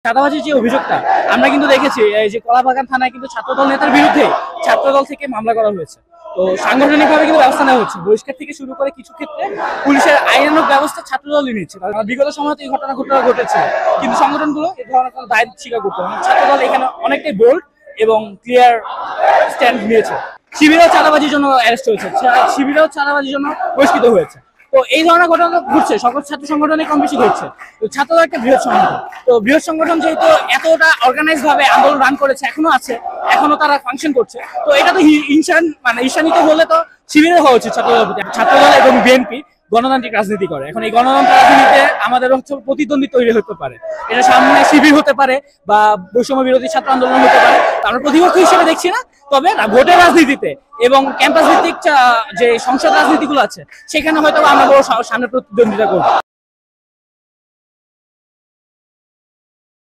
চাঁদাবাজির যে অভিযোগটা আমরা কিন্তু দেখেছি এই যে কলাবাগান থানায় কিন্তু ছাত্রদল নেতার বিরুদ্ধে ছাত্রদল থেকে মামলা করা হয়েছে। তো সাংগঠনিকভাবে কিন্তু ব্যবস্থা নেওয়া হচ্ছে, বহিষ্কার থেকে শুরু করে কিছু ক্ষেত্রে পুলিশের আইনানুগ ব্যবস্থা ছাত্রদলই নিচ্ছে। বিগত সময় এই ঘটনা ঘটেছে, কিন্তু সংগঠনগুলো এই ধরনের কোনো দায় স্বীকার করতে হবে। ছাত্রদল এখানে অনেকটাই বোল্ড এবং ক্লিয়ার স্ট্যান্ড নিয়েছে। শিবিরও চাঁদাবাজির জন্য অ্যারেস্ট হয়েছে, শিবিরও চাঁদাবাজির জন্য বহিষ্কৃত হয়েছে। তো এই ধরনের ঘটনা ঘটছে, সকল ছাত্র সংগঠনে কম বেশি ঘটছে। তো ছাত্রদল একটা বৃহৎ সংগঠন, তো বৃহৎ সংগঠন যেহেতু এতটা অর্গানাইজ ভাবে আন্দোলন রান করেছে, এখনো আছে, এখনো তারা ফাংশন করছে। তো এটা তো ঈর্ষান্বিত হলে তো শিবিরের হওয়া উচিত। ছাত্রদল এবং বিএনপি গণতান্ত্রিক রাজনীতি করে, এখন এই গণতান্ত্রিক রাজনীতিতে আমাদের হচ্ছে প্রতিদ্বন্দ্বী তৈরি হতে পারে। এটা সামনে শিবির হতে পারে বা বৈষম্য বিরোধী ছাত্র আন্দোলন হতে পারে, আমরা প্রতিপক্ষ হিসেবে দেখছি না। তবে ভোটের রাজনীতিতে এবং ক্যাম্পাস ভিত্তিক যে সংসদ রাজনীতিগুলো আছে, সেখানে হয়তো আমরা সামনে প্রতিদ্বন্দ্বিতা করবো।